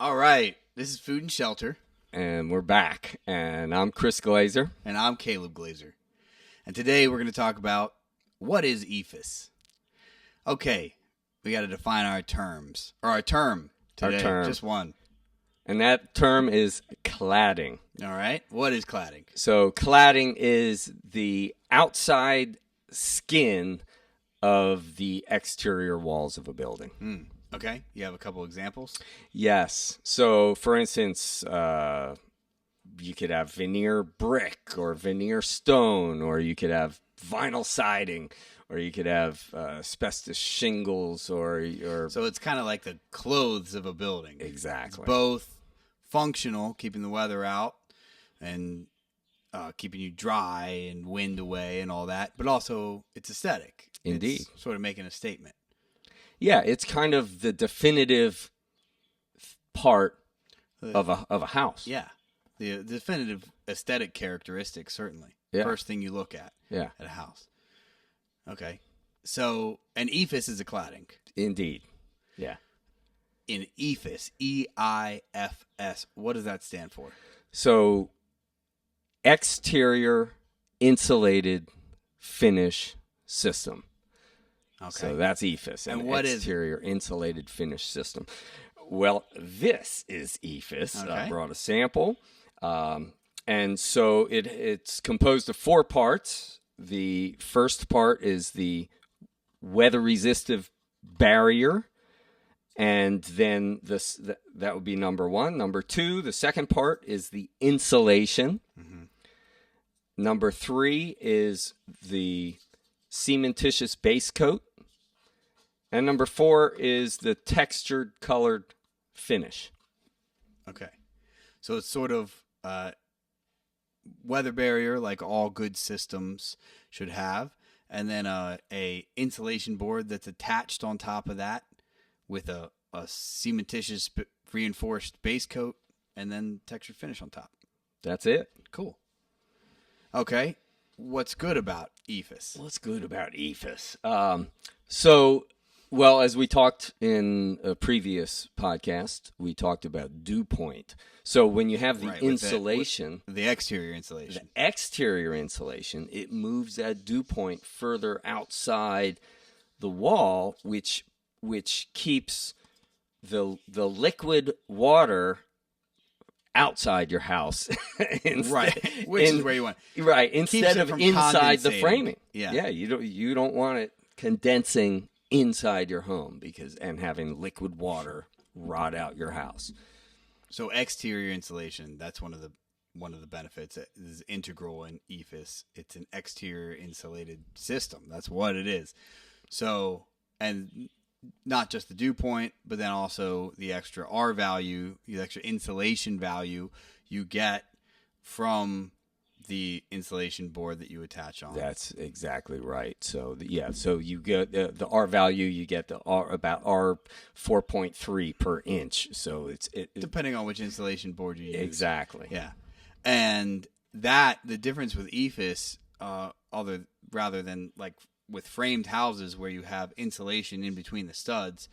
All right, this is Food and Shelter. And we're back. And I'm Chris Glaser. And I'm Caleb Glaser. And today we're going to talk about what is EIFS. Okay, we got to define our terms. Or our term today. Our term. Just one. And that term is cladding. All right, what is cladding? So cladding is the outside skin of the exterior walls of a building. Okay, you have a couple examples? Yes. So, for instance, you could have veneer brick or veneer stone, or you could have vinyl siding, or you could have asbestos shingles, or So it's kind of like the clothes of a building. Exactly. It's both functional, keeping the weather out and keeping you dry and wind away and all that, but also it's aesthetic. Indeed. It's sort of making a statement. Yeah, it's kind of the definitive part of a house. Yeah, the definitive aesthetic characteristic, certainly. Yeah. First thing you look at at a house. Okay, so an EIFS is a cladding. Indeed. Yeah. In EIFS, EIFS, what does that stand for? So, exterior insulated finish system. Okay. So that's EIFS, and an what exterior insulated finish system. Well, this is EIFS. Okay. I brought a sample. And so it's composed of 4 parts. The first part is the weather-resistive barrier. And then that would be number 1. Number 2, the second part is the insulation. Mm-hmm. Number 3 is the cementitious base coat. And number 4 is the textured colored finish. Okay. So it's sort of weather barrier like all good systems should have. And then a insulation board that's attached on top of that with a cementitious reinforced base coat and then textured finish on top. That's it. Cool. Okay. What's good about EIFS? What's good about EIFS? Well, as we talked in a previous podcast, we talked about dew point. So when you have the insulation, the exterior insulation, it moves that dew point further outside the wall, which keeps the liquid water outside your house. Right, which is where you want. Right, instead of inside the framing. Yeah, you don't want it condensing inside your home and having liquid water rot out your house. So exterior insulation, that's one of the benefits that is integral in EIFS. It's an exterior insulated system. That's what it is. So, and not just the dew point, but then also the extra R value, the extra insulation value you get from the insulation board that you attach on. That's exactly right. So so you get the R value, you get the about R 4.3 per inch. So it's depending on which insulation board you use. Exactly. Yeah, and the difference with EIFS, rather than like with framed houses where you have insulation in between the studs,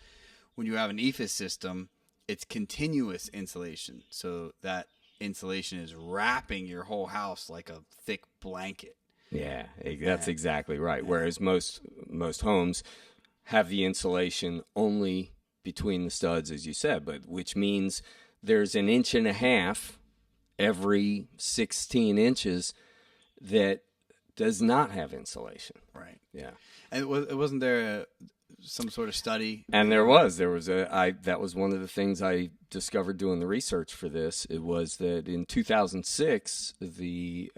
when you have an EIFS system, it's continuous insulation. So that insulation is wrapping your whole house like a thick blanket. Yeah, that's exactly right. Whereas most homes have the insulation only between the studs, as you said, but which means there's an inch and a half every 16 inches that does not have insulation. Right. Yeah. And wasn't there some sort of study? And there was that was one of the things I discovered doing the research for this. It was that in 2006, the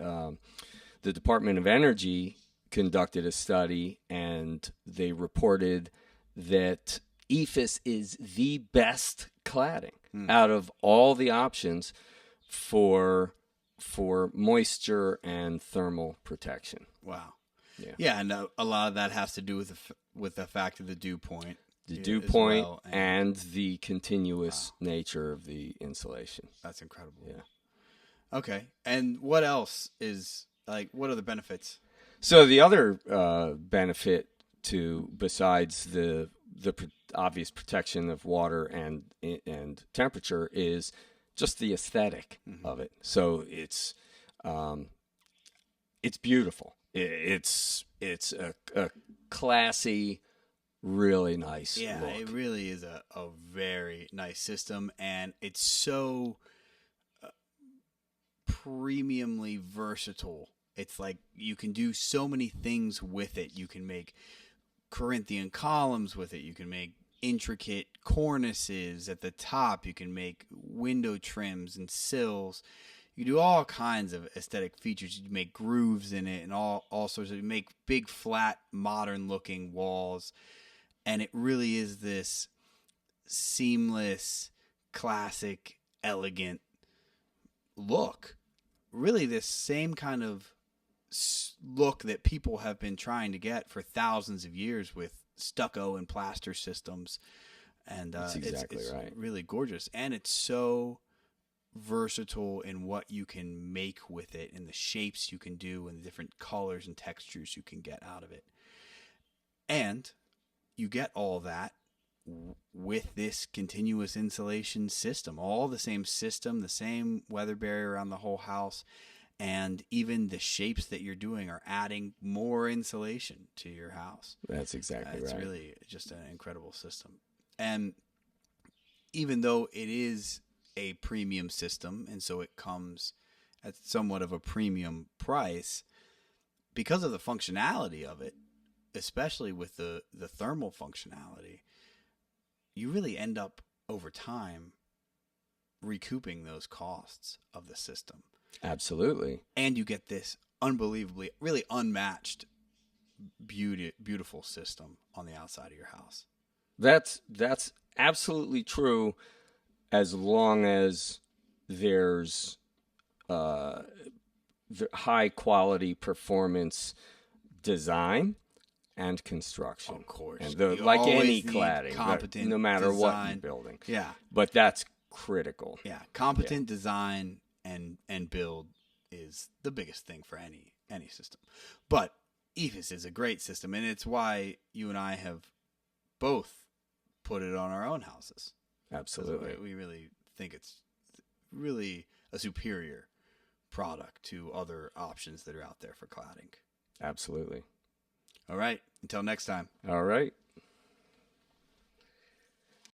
Department of Energy conducted a study, and they reported that EIFS is the best cladding out of all the options for moisture and thermal protection. Wow. Yeah, and a lot of that has to do with the fact of the dew point. The dew point and the continuous nature of the insulation. That's incredible. Yeah. Okay. And what else is, what are the benefits? So the other benefit besides the obvious protection of water and temperature is just the aesthetic of it. So it's beautiful. It's a classy, really nice Yeah, look. it really is a very nice system, and it's so premiumly versatile. It's like you can do so many things with it. You can make Corinthian columns with it. You can make intricate cornices at the top. You can make window trims and sills. You do all kinds of aesthetic features. You make grooves in it and all sorts of. You make big, flat, modern-looking walls. And it really is this seamless, classic, elegant look. Really this same kind of look that people have been trying to get for thousands of years with stucco and plaster systems. And That's exactly it's right. really gorgeous. And it's so versatile in what you can make with it and the shapes you can do and the different colors and textures you can get out of it. And you get all that with this continuous insulation system, all the same system, the same weather barrier around the whole house, and even the shapes that you're doing are adding more insulation to your house. That's exactly It's right. really just an incredible system. And even though it is a premium system, and so it comes at somewhat of a premium price, because of the functionality of it, especially with the thermal functionality, you really end up over time recouping those costs of the system. Absolutely. And you get this unbelievably, really unmatched, beautiful system on the outside of your house. That's absolutely true, as long as there's the high quality performance design and construction. Of course. And like any cladding, competent no matter what design. you're building. Yeah. But that's critical. Yeah. Competent design and build is the biggest thing for any system. But EIFS is a great system, and it's why you and I have both put it on our own houses. Absolutely. We really think it's really a superior product to other options that are out there for cladding. Absolutely. All right. Until next time. All right.